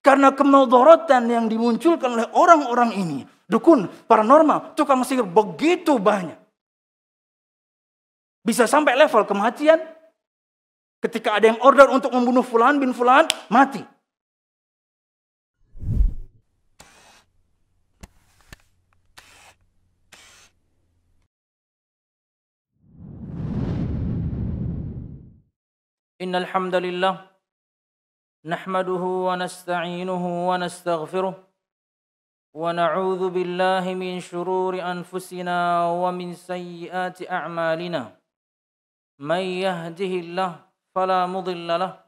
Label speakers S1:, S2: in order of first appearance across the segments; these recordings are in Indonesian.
S1: Karena kemudaratan yang dimunculkan oleh orang-orang ini, dukun, paranormal, tukang sihir begitu banyak. Bisa sampai level kematian. Ketika ada yang order untuk membunuh fulan bin fulan, mati. Innal hamdalillah nahmaduhu wa nasta'inuhu wa nastaghfiruh wa na'udzu billahi min shururi anfusina wa min sayyiati a'malina. May yahdihillahu fala mudilla lahu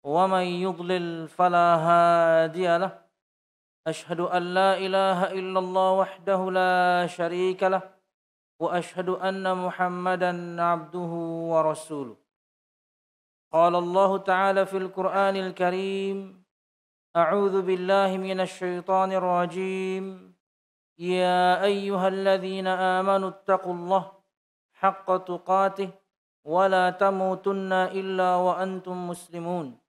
S1: wa may yudlil fala hadiya lahu. Ashhadu an la ilaha illallah wahdahu la syarika lahu wa ashhadu anna Muhammadan 'abduhu wa rasuluh. قال الله تعالى في القرآن الكريم أعوذ بالله من الشيطان الرجيم يا أيها الذين آمنوا اتقوا الله حق تقاته ولا تموتن إلا وأنتم مسلمون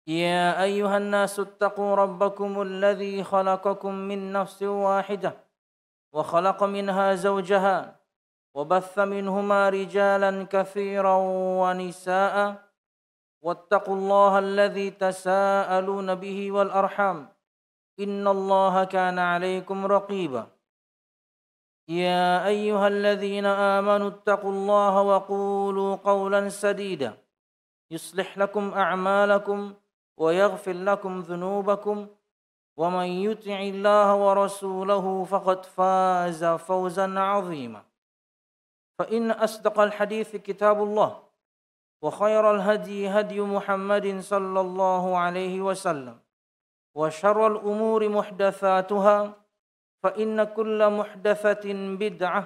S1: يا أيها الناس اتقوا ربكم الذي خلقكم من نفس واحدة وخلق منها زوجها وبث منهما رجالا كثيرا ونساء واتقوا الله الذي تساءلون به والأرحام إن الله كان عليكم رقيبا يا أيها الذين آمنوا اتقوا الله وقولوا قولا سديدا يصلح لكم أعمالكم ويغفر لكم ذنوبكم ومن يطع الله ورسوله فقد فاز فوزا عظيما فإن أصدق الحديث كتاب الله وخير الهدي هدي محمد صلى الله عليه وسلم وشر الأمور محدثاتها فإن كل محدثة بدعة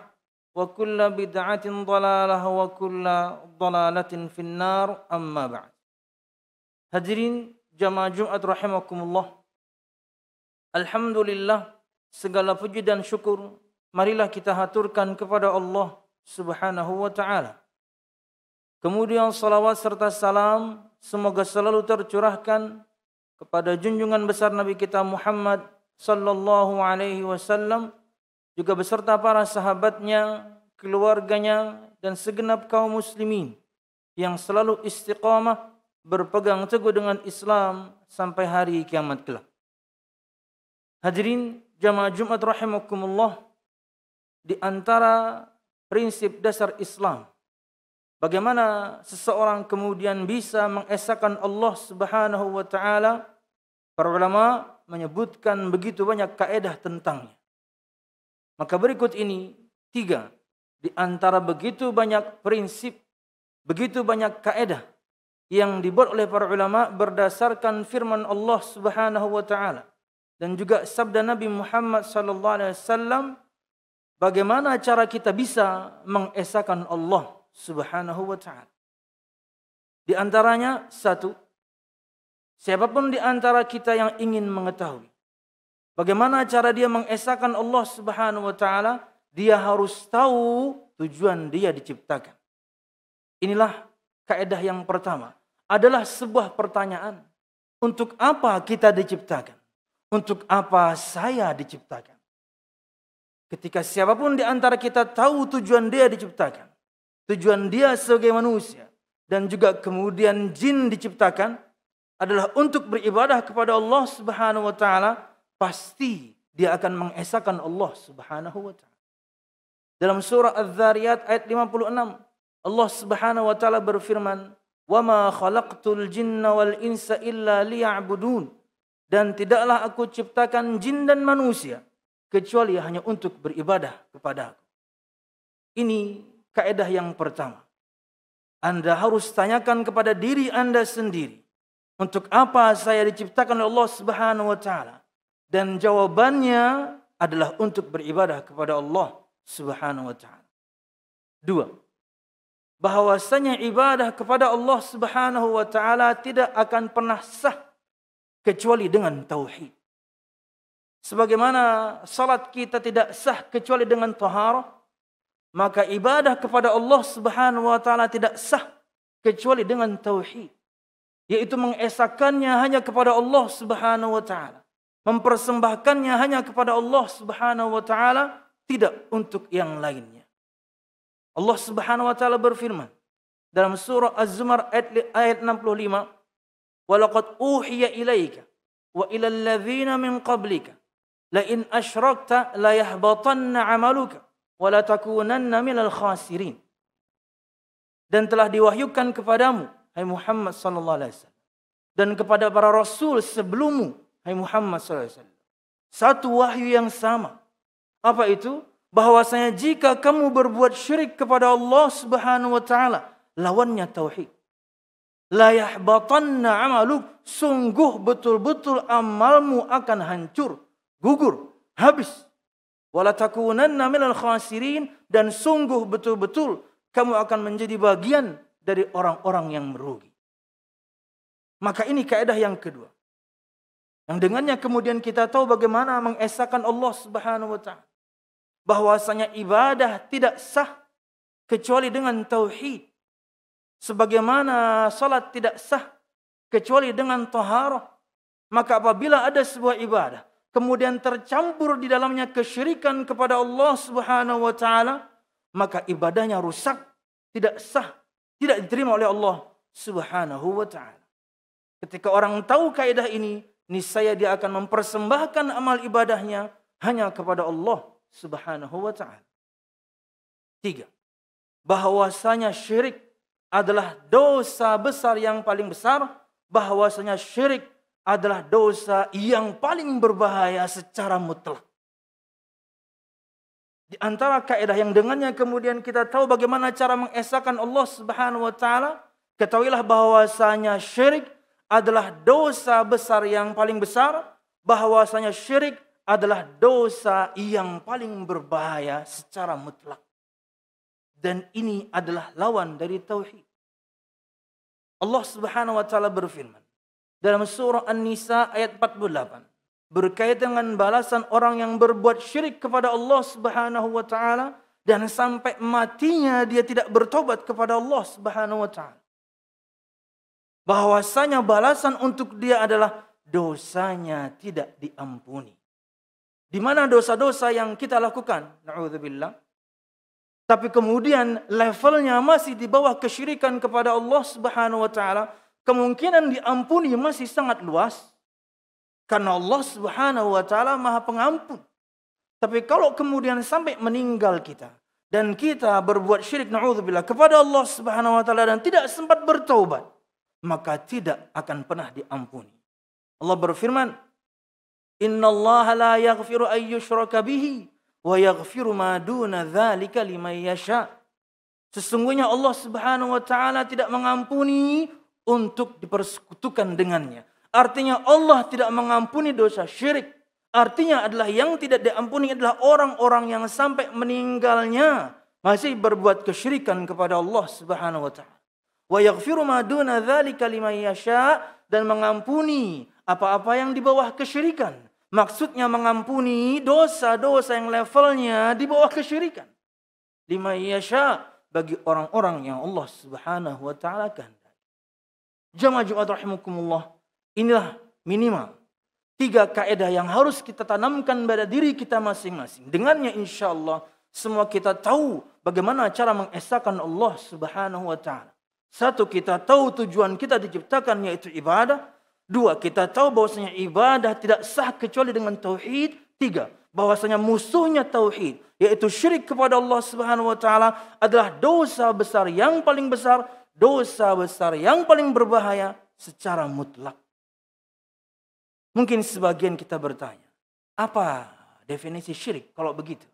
S1: وكل بدعة ضلالة وكل ضلالة في النار أما بعد. Hadirin jamaah Jumat rahimakumullah. Alhamdulillah, segala puji dan syukur marilah kita haturkan kepada Allah Subhanahu wa ta'ala. Kemudian salawat serta salam semoga selalu tercurahkan kepada junjungan besar Nabi kita Muhammad sallallahu alaihi wasallam, juga beserta para sahabatnya, keluarganya, dan segenap kaum muslimin yang selalu istiqamah berpegang teguh dengan Islam sampai hari kiamat kelak. Hadirin jamaah Jumat rahimakumullah, di antara prinsip dasar Islam, bagaimana seseorang kemudian bisa mengesahkan Allah Subhanahu wa ta'ala, para ulama menyebutkan begitu banyak kaedah tentangnya. Maka berikut ini 3 di antara begitu banyak prinsip, begitu banyak kaedah yang dibuat oleh para ulama berdasarkan firman Allah Subhanahu wa ta'ala dan juga sabda Nabi Muhammad sallallahu alaihi wasallam. Bagaimana cara kita bisa mengesahkan Allah Subhanahu wa ta'ala? Di antaranya 1, siapapun di antara kita yang ingin mengetahui bagaimana cara dia mengesahkan Allah Subhanahu wa ta'ala, dia harus tahu tujuan dia diciptakan. Inilah kaidah yang pertama, adalah sebuah pertanyaan. Untuk apa kita diciptakan? Untuk apa saya diciptakan? Ketika siapapun di antara kita tahu tujuan dia diciptakan, tujuan dia sebagai manusia, dan juga kemudian jin diciptakan adalah untuk beribadah kepada Allah Subhanahu wa ta'ala, pasti dia akan mengesahkan Allah Subhanahu wa ta'ala. Dalam surah Az-Zariyat ayat 56, Allah Subhanahu wa ta'ala berfirman, "Wa ma khalaqtul jinna wal insa illa liya'budun." Dan tidaklah aku ciptakan jin dan manusia kecuali hanya untuk beribadah kepada Aku. Ini kaidah yang pertama. Anda harus tanyakan kepada diri Anda sendiri, untuk apa saya diciptakan oleh Allah Subhanahu wa ta'ala? Dan jawabannya adalah untuk beribadah kepada Allah Subhanahu wa ta'ala. 2, bahwasanya ibadah kepada Allah Subhanahu wa ta'ala tidak akan pernah sah kecuali dengan tauhid. Sebagaimana salat kita tidak sah kecuali dengan taharah, maka ibadah kepada Allah Subhanahu wa ta'ala tidak sah kecuali dengan tauhid. yaitu mengesakannya hanya kepada Allah Subhanahu wa taala, mempersembahkannya hanya kepada Allah Subhanahu wa taala, tidak untuk yang lainnya. Allah Subhanahu wa taala berfirman dalam surah Az-Zumar ayat 65, "Walaqad uhiya ilaika wa ilal ladzina min qablika la in asyrakta la yahbatanna 'amaluka wa la takunanna minal khasirin." Dan telah diwahyukan kepadamu, hai Muhammad sallallahu alaihi wasallam, dan kepada para rasul sebelummu, hai Muhammad sallallahu alaihi wasallam, satu wahyu yang sama. Apa itu? Bahwasanya jika kamu berbuat syirik kepada Allah Subhanahu wa taala, lawannya tauhid, la yahbatanna 'amaluk, sungguh betul-betul amalmu akan hancur, gugur, habis. Wala takunanna minal khasirin, dan sungguh betul-betul kamu akan menjadi bagian dari orang-orang yang merugi. Maka ini kaidah yang kedua, yang dengannya kemudian kita tahu bagaimana mengesahkan Allah Subhanahu wa taala. Bahwasanya ibadah tidak sah kecuali dengan tauhid. Sebagaimana salat tidak sah kecuali dengan taharah. Maka apabila ada sebuah ibadah kemudian tercampur di dalamnya kesyirikan kepada Allah Subhanahu wa taala, maka ibadahnya rusak, tidak sah, tidak diterima oleh Allah Subhanahu wa taala. Ketika orang tahu kaidah ini, niscaya dia akan mempersembahkan amal ibadahnya hanya kepada Allah Subhanahu wa taala. 3. Bahwasanya syirik adalah dosa besar yang paling besar, bahwasanya syirik adalah dosa yang paling berbahaya secara mutlak. Di antara kaidah yang dengannya kemudian kita tahu bagaimana cara mengesahkan Allah Subhanahu wa taala, ketahuilah bahwasanya syirik adalah dosa besar yang paling besar, bahwasanya syirik adalah dosa yang paling berbahaya secara mutlak. Dan ini adalah lawan dari tauhid. Allah Subhanahu wa taala berfirman dalam surah An-Nisa ayat 48 berkaitan dengan balasan orang yang berbuat syirik kepada Allah Subhanahu wa taala dan sampai matinya dia tidak bertobat kepada Allah Subhanahu wa taala. Bahwasanya balasan untuk dia adalah dosanya tidak diampuni. Di mana dosa-dosa yang kita lakukan, na'udzubillah, tapi kemudian levelnya masih di bawah kesyirikan kepada Allah Subhanahu wa taala, kemungkinan diampuni masih sangat luas. Karena Allah Subhanahu wa taala Maha Pengampun. Tapi kalau kemudian sampai meninggal kita dan kita berbuat syirik, na'udzubillah, kepada Allah Subhanahu wa taala dan tidak sempat bertaubat, maka tidak akan pernah diampuni. Allah berfirman, "Innallaha la yaghfiru an yushraka bihi wa yaghfiru ma duna dzalika liman yasha." Sesungguhnya Allah Subhanahu wa taala tidak mengampuni untuk dipersekutukan dengannya. Artinya Allah tidak mengampuni dosa syirik. Artinya adalah yang tidak diampuni adalah orang-orang yang sampai meninggalnya masih berbuat kesyirikan kepada Allah Subhanahu wa taala. Wa yaghfiru ma duna dzalika liman yasha, dan mengampuni apa-apa yang di bawah kesyirikan. Maksudnya mengampuni dosa-dosa yang levelnya di bawah kesyirikan. Liman yasha, bagi orang-orang yang Allah Subhanahu wa taala kehendaki. Jamaah Jumat rahimakumullah, inilah minimal 3 kaidah yang harus kita tanamkan pada diri kita masing-masing. Dengannya insyaallah semua kita tahu bagaimana cara mengesahkan Allah Subhanahu wa taala. 1, kita tahu tujuan kita diciptakan yaitu ibadah. 2, kita tahu bahwasanya ibadah tidak sah kecuali dengan tauhid. 3, bahwasanya musuhnya tauhid yaitu syirik kepada Allah Subhanahu wa taala adalah dosa besar yang paling besar, dosa besar yang paling berbahaya secara mutlak. Mungkin sebagian kita bertanya, apa definisi syirik kalau begitu?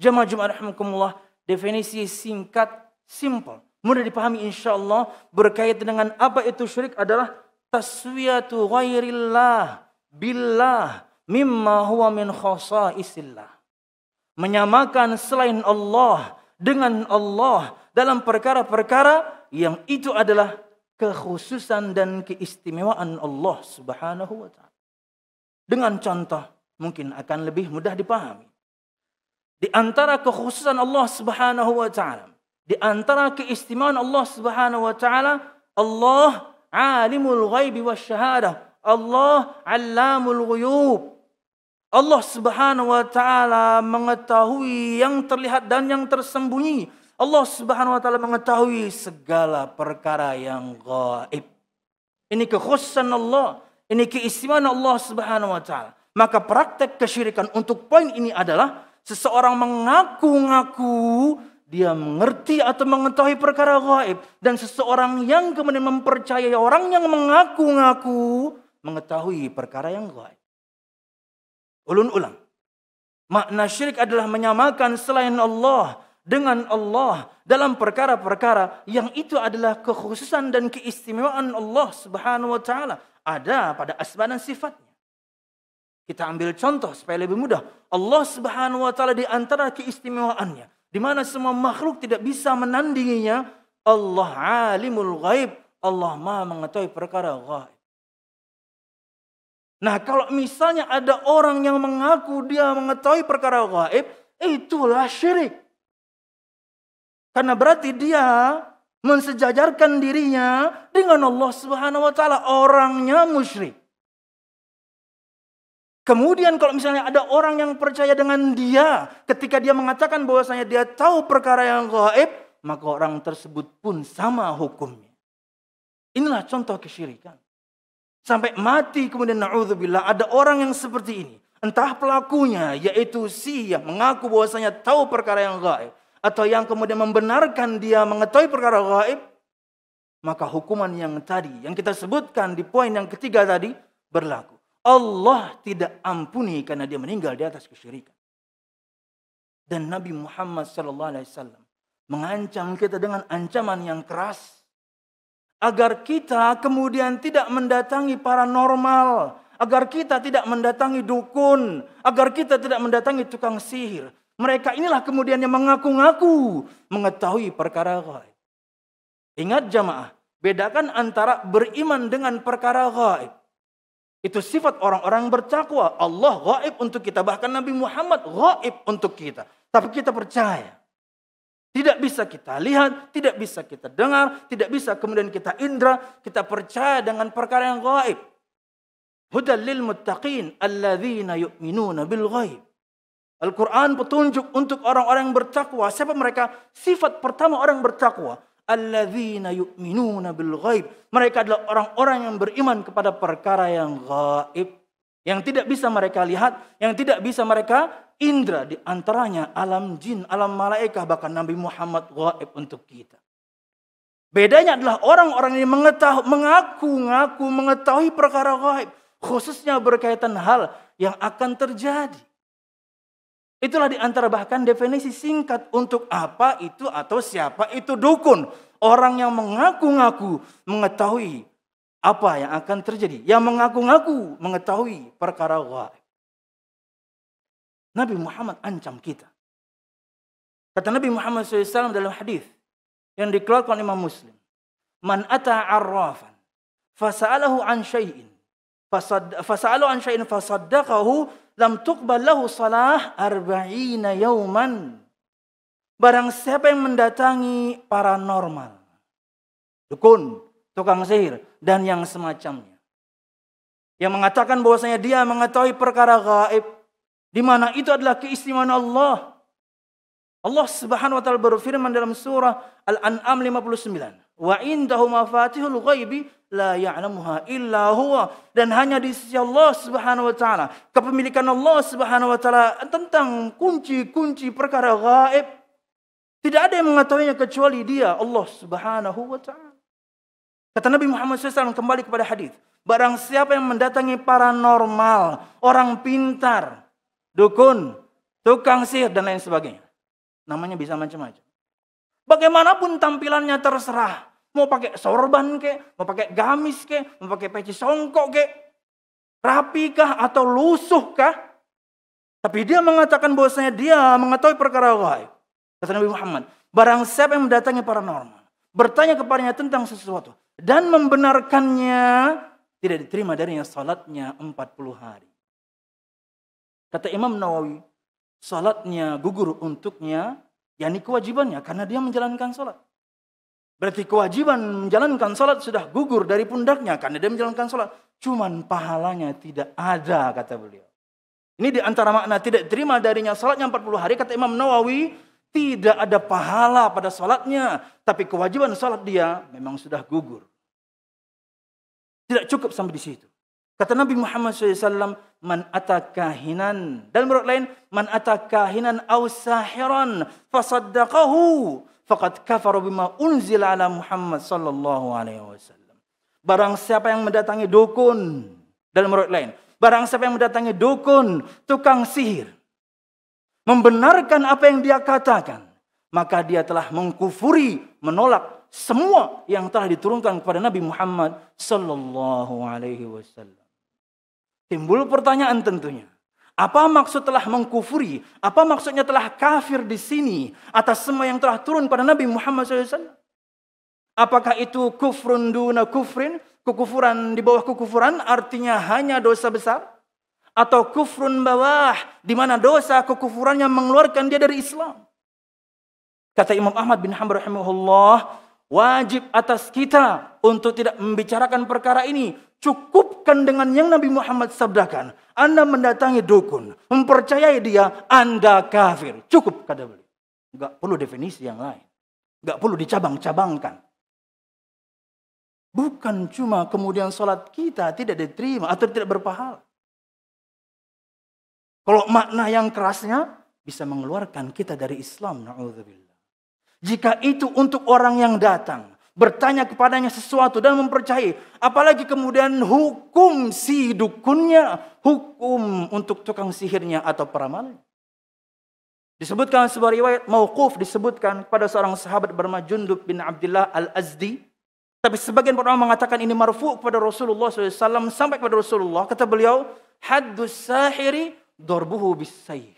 S1: Jamaah Jumat rahimakumullah, definisi singkat, simple, mudah dipahami insyaallah, berkaitan dengan apa itu syirik adalah taswiyatu ghairillah billah mimma huwa min khasaisillah. Menyamakan selain Allah dengan Allah dalam perkara-perkara yang itu adalah kekhususan dan keistimewaan Allah Subhanahu wa taala. Dengan contoh mungkin akan lebih mudah dipahami. Di antara kekhususan Allah Subhanahu wa taala, di antara keistimewaan Allah Subhanahu wa taala, Allah alimul ghaibi wasyahadah. Allah allamul ghuyub. Allah Subhanahu wa taala mengetahui yang terlihat dan yang tersembunyi. Allah Subhanahu wa taala mengetahui segala perkara yang gaib. Ini kekhususan Allah, ini keistimewaan Allah Subhanahu wa taala. Maka praktek kesyirikan untuk poin ini adalah seseorang mengaku-ngaku dia mengerti atau mengetahui perkara gaib, dan seseorang yang kemudian mempercayai orang yang mengaku-ngaku mengetahui perkara yang gaib. Ulun-ulang. Makna syirik adalah menyamakan selain Allah dengan Allah dalam perkara-perkara yang itu adalah kekhususan dan keistimewaan Allah Subhanahu wa taala ada pada asma dan sifatnya. Kita ambil contoh supaya lebih mudah. Allah Subhanahu wa taala di antara keistimewaannya di mana semua makhluk tidak bisa menandinginya, Allah alimul ghaib, Allah Maha mengetahui perkara gaib. Nah, kalau misalnya ada orang yang mengaku dia mengetahui perkara gaib, itulah syirik. Karena berarti dia mensejajarkan dirinya dengan Allah Subhanahu wa taala, orangnya musyrik. Kemudian kalau misalnya ada orang yang percaya dengan dia ketika dia mengatakan bahwasanya dia tahu perkara yang gaib, maka orang tersebut pun sama hukumnya. Inilah contoh kesyirikan. Sampai mati kemudian na'udzubillah ada orang yang seperti ini. Entah pelakunya yaitu si yang mengaku bahwasanya tahu perkara yang gaib, atau yang kemudian membenarkan dia mengetahui perkara gaib, maka hukuman yang tadi yang kita sebutkan di poin yang ketiga tadi berlaku. Allah tidak ampuni karena dia meninggal di atas kesyirikan. Dan Nabi Muhammad SAW mengancam kita dengan ancaman yang keras agar kita kemudian tidak mendatangi paranormal, agar kita tidak mendatangi dukun, agar kita tidak mendatangi tukang sihir. Mereka inilah kemudian yang mengaku-ngaku mengetahui perkara gaib. Ingat jamaah, bedakan antara beriman dengan perkara gaib. Itu sifat orang-orang bertakwa. Allah gaib untuk kita, bahkan Nabi Muhammad gaib untuk kita. Tapi kita percaya. Tidak bisa kita lihat, tidak bisa kita dengar, tidak bisa kemudian kita indra, kita percaya dengan perkara yang gaib. Hudal lil muttaqin alladzina yu'minuna bil ghaib. Al-Quran petunjuk untuk orang-orang yang bertakwa. Siapa mereka? Sifat pertama orang bertakwa. Alladzina yu'minuna bil ghaib. Mereka adalah orang-orang yang beriman kepada perkara yang gaib. Yang tidak bisa mereka lihat, yang tidak bisa mereka indra, di antaranya alam jin, alam malaikat, bahkan Nabi Muhammad gaib untuk kita. Bedanya adalah orang-orang yang mengaku-ngaku mengetahui perkara gaib, khususnya berkaitan hal yang akan terjadi. Itulah di antara bahkan definisi singkat untuk apa itu atau siapa itu dukun. Orang yang mengaku-ngaku mengetahui apa yang akan terjadi, yang mengaku-ngaku mengetahui perkara gaib. Nabi Muhammad ancam kita. Kata Nabi Muhammad SAW dalam hadis yang dikeluarkan Imam Muslim, "Man ata 'arrafan fasa'alahu an syai'in fasaddaqahu lam tuqbal lahu salah 40 yauman." Barang siapa yang mendatangi paranormal, dukun, tukang sihir dan yang semacamnya, yang mengatakan bahwasanya dia mengetahui perkara gaib, di mana itu adalah keistimewaan Allah. Allah Subhanahu wa taala berfirman dalam surah Al-An'am 59, "Wa indahu mafatihul ghaibi la ya'lamuha illa huwa." Dan hanya di sisi Allah Subhanahu wa taala, kepemilikan Allah Subhanahu wa taala tentang kunci-kunci perkara gaib, tidak ada yang mengetahuinya kecuali Dia, Allah Subhanahu wa taala. Kata Nabi Muhammad SAW kembali kepada hadis, barang siapa yang mendatangi paranormal, orang pintar, dukun, tukang sihir dan lain sebagainya. Namanya bisa macam-macam. Bagaimanapun tampilannya terserah. Mau pakai sorban kek, mau pakai gamis kek, mau pakai peci songkok kek. Rapikah atau lusuhkah? Tapi dia mengatakan bahwasanya dia mengetahui perkara gaib. Kata Nabi Muhammad, barang siapa yang mendatangi paranormal, bertanya kepadanya tentang sesuatu dan membenarkannya, tidak diterima darinya salatnya 40 hari. Kata Imam Nawawi, salatnya gugur untuknya, yakni kewajibannya karena dia menjalankan salat. Berarti kewajiban menjalankan salat sudah gugur dari pundaknya karena dia menjalankan salat. Cuman pahalanya tidak ada, kata beliau. Ini di antara makna tidak terima darinya salatnya 40 hari, kata Imam Nawawi, tidak ada pahala pada salatnya, tapi kewajiban salat dia memang sudah gugur. Tidak cukup sampai di situ. Kata Nabi Muhammad SAW, man atakahinan. Dalam riwayat lain, man atakahinan aw sahiran fasaddaqahu faqad kafara bima unzila ala Muhammad sallallahu alaihi wasallam. Barang siapa yang mendatangi dukun, dalam riwayat lain, barang siapa yang mendatangi dukun, tukang sihir, membenarkan apa yang dia katakan, maka dia telah mengkufuri, menolak semua yang telah diturunkan kepada Nabi Muhammad sallallahu alaihi wasallam. Timbul pertanyaan tentunya. Apa maksud telah mengkufuri? Apa maksudnya telah kafir di sini atas semua yang telah turun pada Nabi Muhammad SAW? Apakah itu kufrun duna kufrin? Kekufuran di bawah kekufuran artinya hanya dosa besar? Atau kufrun bawah di mana dosa kekufurannya mengeluarkan dia dari Islam? Kata Imam Ahmad bin Hanbal rahimahullah, wajib atas kita untuk tidak membicarakan perkara ini. Cukupkan dengan yang Nabi Muhammad sabdakan. Anda mendatangi dukun, mempercayai dia, Anda kafir. Cukup, kata beliau. Enggak perlu definisi yang lain. Enggak perlu dicabang-cabangkan. Bukan cuma kemudian sholat kita tidak diterima atau tidak berpahala. Kalau makna yang kerasnya bisa mengeluarkan kita dari Islam. Na'udzubillah. Jika itu untuk orang yang datang, bertanya kepadanya sesuatu dan mempercayai. Apalagi kemudian hukum si dukunnya, hukum untuk tukang sihirnya atau peramalnya. Disebutkan sebuah riwayat mauquf, disebutkan pada seorang sahabat bernama Jundub bin Abdullah al-Azdi. Tapi sebagian orang mengatakan ini marfu' kepada Rasulullah SAW sampai kepada Rasulullah. Kata beliau, haddus sahiri darbuhu bis sayf.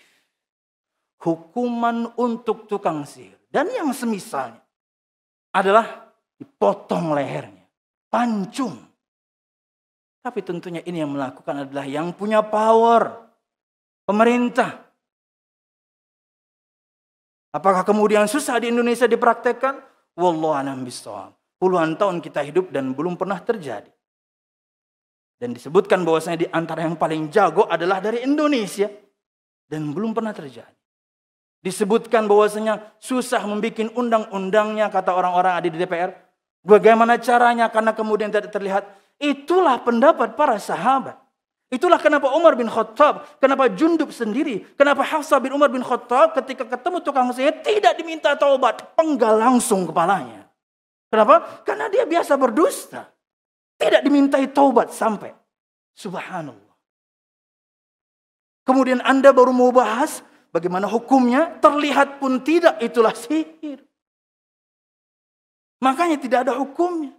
S1: Hukuman untuk tukang sihir dan yang semisalnya adalah dipotong lehernya, pancung. Tapi tentunya ini yang melakukan adalah yang punya power, pemerintah. Apakah kemudian susah di Indonesia dipraktekkan? Wallahu a'lam bishawab. Puluhan tahun kita hidup dan belum pernah terjadi. Dan disebutkan bahwasanya di antara yang paling jago adalah dari Indonesia dan belum pernah terjadi. Disebutkan bahwasanya susah membuat undang-undangnya, kata orang-orang ada di DPR. Bagaimana caranya? Karena kemudian tidak terlihat. Itulah pendapat para sahabat. Itulah kenapa Umar bin Khattab, kenapa Jundub sendiri, kenapa Hafsah bin Umar bin Khattab ketika ketemu tukang sihir tidak diminta taubat, penggal langsung kepalanya. Kenapa? Karena dia biasa berdusta. Tidak dimintai taubat sampai. Subhanallah. Kemudian Anda baru mau bahas bagaimana hukumnya, terlihat pun tidak, itulah sihir. Makanya tidak ada hukumnya.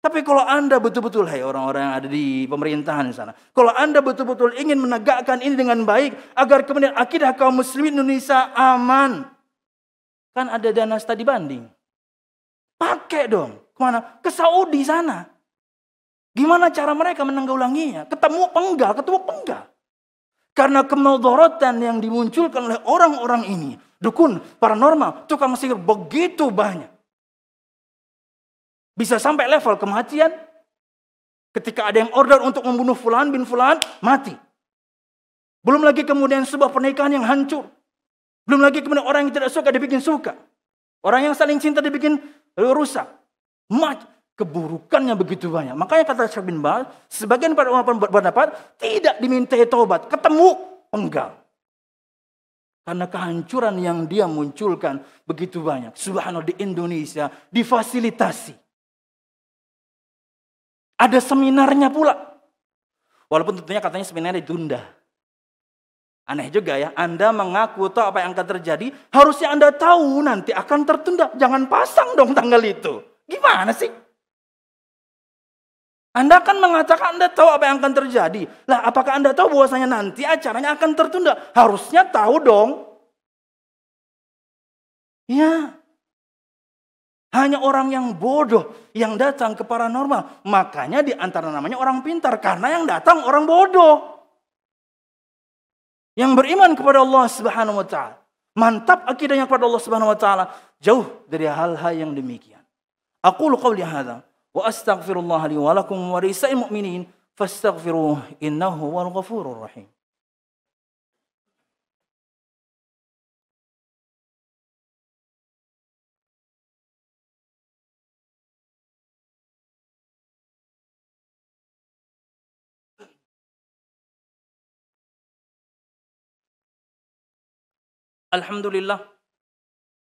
S1: Tapi kalau Anda betul-betul, hai orang-orang yang ada di pemerintahan di sana, kalau Anda betul-betul ingin menegakkan ini dengan baik, agar kemudian akidah kaum muslimin Indonesia aman. Kan ada dana studi banding. Pakai dong. Kemana? Ke Saudi sana. Gimana cara mereka menanggulanginya? Ketemu penggal. Karena kemudaratan yang dimunculkan oleh orang-orang ini, dukun, paranormal, tukang sihir begitu banyak. Bisa sampai level kematian. Ketika ada yang order untuk membunuh fulan bin fulan, mati. Belum lagi kemudian sebuah pernikahan yang hancur. Belum lagi kemudian orang yang tidak suka dibikin suka. Orang yang saling cinta dibikin rusak. Keburukannya begitu banyak. Makanya kata Syekh bin Baz, sebagian para ulama berpendapat tidak dimintai taubat, ketemu penggal. Karena kehancuran yang dia munculkan begitu banyak. Subhanallah, di Indonesia difasilitasi. Ada seminarnya pula. Walaupun tentunya katanya seminarnya ditunda. Aneh juga ya, Anda mengaku tahu apa yang akan terjadi, harusnya Anda tahu nanti akan tertunda. Jangan pasang dong tanggal itu. Gimana sih? Anda kan mengatakan Anda tahu apa yang akan terjadi. Lah, apakah Anda tahu bahwasanya nanti acaranya akan tertunda? Harusnya tahu dong. Ya. Hanya orang yang bodoh yang datang ke paranormal. Makanya di antara namanya orang pintar. Karena yang datang orang bodoh. Yang beriman kepada Allah Subhanahu wa taala. Mantap akidahnya kepada Allah Subhanahu wa taala. Jauh dari hal-hal yang demikian. Aqulu qawli hadza wa astaghfirullah li wa lakum wa lisa'il mu'minin fastaghfiruhu innahu huwal ghafurur rahim. Alhamdulillah.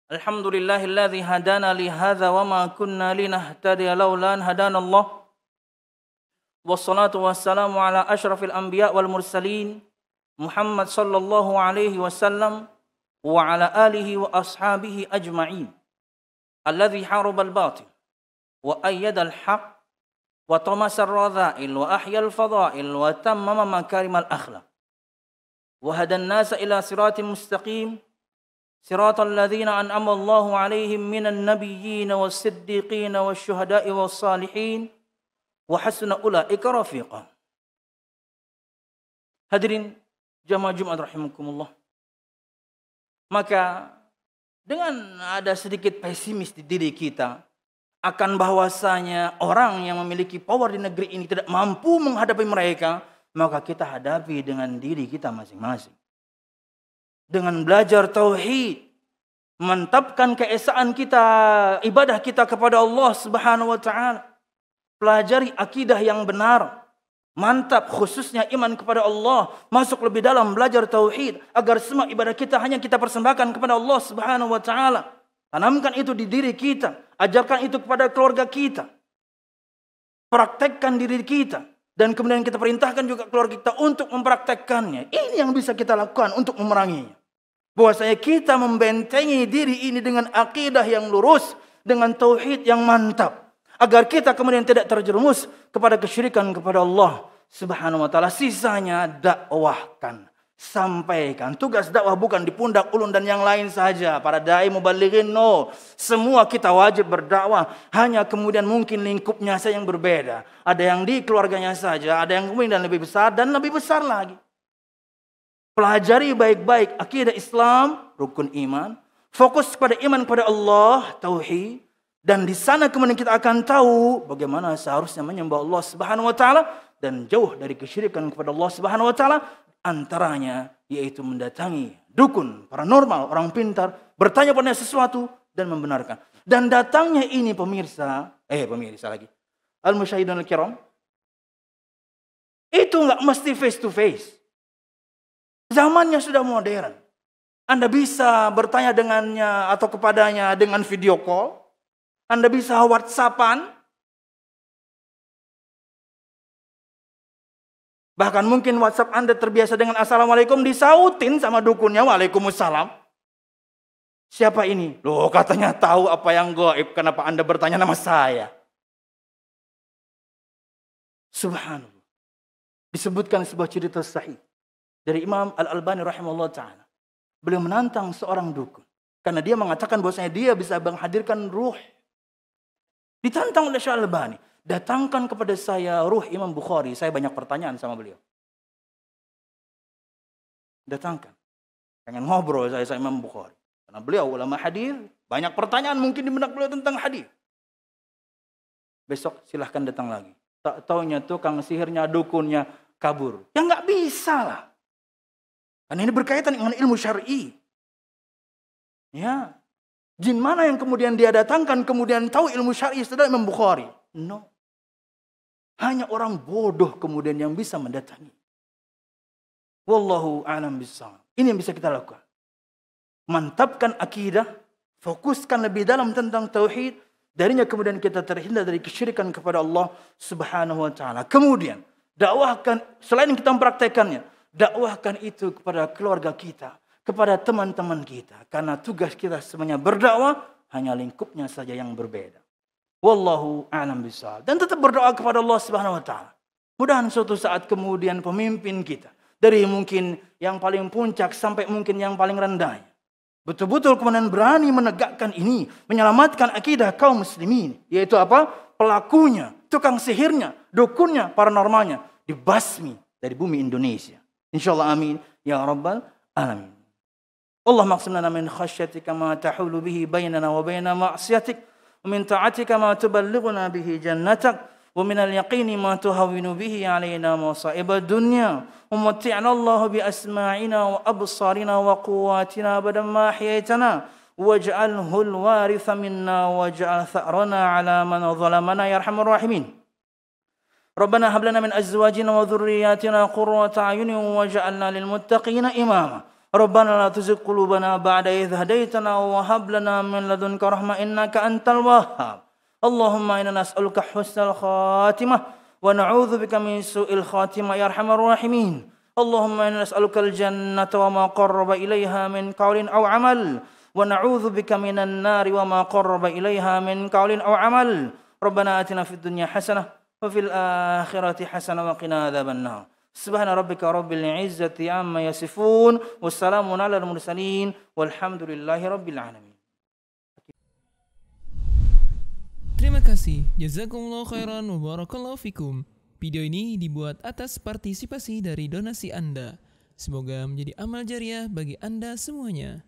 S1: Alhamdulillahilladzi hadana li hadza wa ma kunna linahtadiya laula an hadanallah. Wassalatu wassalamu ala asyrafil anbiya wal mursalin Muhammad sallallahu alaihi wasallam wa ala alihi wa ashabihi ajma'in. Alladzi haraba al-batil wa ayyada al-haq wa tamasa ar-radha'il wa ahya al-fadha'il wa tammama makarim al-akhlaq. وهدى الناس إلى صراط مستقيم صراط الذين أنعم الله عليهم من النبيين والصديقين والشهداء والصالحين وحسن أولئك رفيقا. Hadirin jamaah Jumat rahimakumullah. Maka dengan ada sedikit pesimis di diri kita akan bahwasanya orang yang memiliki power di negeri ini tidak mampu menghadapi mereka, maka kita hadapi dengan diri kita masing-masing. Dengan belajar tauhid, mantapkan keesaan kita, ibadah kita kepada Allah Subhanahu wa taala. Pelajari akidah yang benar, mantap khususnya iman kepada Allah, masuk lebih dalam belajar tauhid agar semua ibadah kita hanya kita persembahkan kepada Allah Subhanahu wa taala. Tanamkan itu di diri kita, ajarkan itu kepada keluarga kita. Praktekkan diri kita. Dan kemudian kita perintahkan juga keluarga kita untuk mempraktekkannya. Ini yang bisa kita lakukan untuk memeranginya. Bahwasanya kita membentengi diri ini dengan akidah yang lurus, dengan tauhid yang mantap, agar kita kemudian tidak terjerumus kepada kesyirikan kepada Allah Subhanahu wa taala. Sisanya dakwahkan, sampaikan. Tugas dakwah bukan di pundak ulun dan yang lain saja, para dai mubalighin, no. Semua kita wajib berdakwah. Hanya kemudian mungkin lingkupnya saja yang berbeda. Ada yang di keluarganya saja, ada yang kemudian lebih besar dan lebih besar lagi. Pelajari baik-baik akidah Islam, rukun iman, fokus pada iman kepada Allah, tauhid, dan di sana kemudian kita akan tahu bagaimana seharusnya menyembah Allah Subhanahu wa taala dan jauh dari kesyirikan kepada Allah Subhanahu wa taala. Antaranya yaitu mendatangi dukun, paranormal, orang pintar, bertanya pada sesuatu dan membenarkan. Dan datangnya ini pemirsa lagi, al-musyahidun al-kiram, itu nggak mesti face to face. Zamannya sudah modern. Anda bisa bertanya dengannya atau kepadanya dengan video call. Anda bisa WhatsAppan. Bahkan mungkin WhatsApp Anda terbiasa dengan Assalamualaikum, disautin sama dukunnya, Waalaikumsalam. Siapa ini? Loh, katanya tahu apa yang gaib, kenapa Anda bertanya nama saya? Subhanallah. Disebutkan sebuah cerita sahih dari Imam Al-Albani rahimahullah ta'ala. Beliau menantang seorang dukun. Karena dia mengatakan bahwasanya dia bisa menghadirkan ruh. Ditantang oleh Syekh Al-Albani. Datangkan kepada saya ruh Imam Bukhari. Saya banyak pertanyaan sama beliau. Datangkan. Pengen ngobrol saya sama Imam Bukhari. Karena beliau ulama hadis, banyak pertanyaan mungkin di benak beliau tentang hadis. Besok silahkan datang lagi. Tak taunya tukang sihirnya, dukunnya kabur. Ya nggak bisa lah. Karena ini berkaitan dengan ilmu syar'i. Ya. Jin mana yang kemudian dia datangkan kemudian tahu ilmu syar'i setelah Imam Bukhari? No. Hanya orang bodoh kemudian yang bisa mendatangi. Wallahu a'lam bishawab. Ini yang bisa kita lakukan. Mantapkan akidah, fokuskan lebih dalam tentang tauhid, darinya kemudian kita terhindar dari kesyirikan kepada Allah Subhanahu wa taala. Kemudian dakwahkan, selain kita mempraktekannya, dakwahkan itu kepada keluarga kita, kepada teman-teman kita, karena tugas kita semuanya berdakwah, hanya lingkupnya saja yang berbeda. Wallahu a'lam bishawab. Dan tetap berdoa kepada Allah Subhanahu wa taala. Mudahan suatu saat kemudian pemimpin kita dari mungkin yang paling puncak sampai mungkin yang paling rendah betul-betul kemudian berani menegakkan ini, menyelamatkan akidah kaum muslimin, yaitu apa? Pelakunya, tukang sihirnya, dukunnya, paranormalnya dibasmi dari bumi Indonesia. Insyaallah amin ya rabbal alamin. Allah maqsim lana min khasyatika ma tahulu bihi bainana wa baina ma'siyatik ومن طاعتك ما تبلغنا به جنتك ومن اليقين ما تهون به علينا مصائب الدنيا ومتعنا الله بأسماعنا وأبصارنا وقواتنا أبدا ما أحييتنا واجعله الوارث منا واجعل ثأرنا على من ظلمنا يا أرحم الراحمين ربنا هب لنا من أزواجنا وذرياتنا قرة أعين واجعلنا للمتقين إماما ربنا لا تزغ قلوبنا بعد إذ هديتنا وهب لنا من لدنك رحمة إنك أنت الوهاب اللهم إنا نسألك حسن الخاتمة ونعوذ بك من سوء الخاتمة يا أرحم الراحمين اللهم إنا نسألك الجنة وما قرب إليها من قول أو عمل ونعوذ بك من النار وما قرب إليها من قول أو عمل ربنا آتنا في الدنيا حسنة وفي الآخرة حسنة وقنا عذاب النار سبحان ربك رب العزة عما يصفون والسلام على المرسلين والحمد لله رب العالمين.
S2: Terima kasih. Jazakumullah khairan wa barakallahu fikum. Video ini dibuat atas partisipasi dari donasi Anda. Semoga menjadi amal jariah bagi Anda semuanya.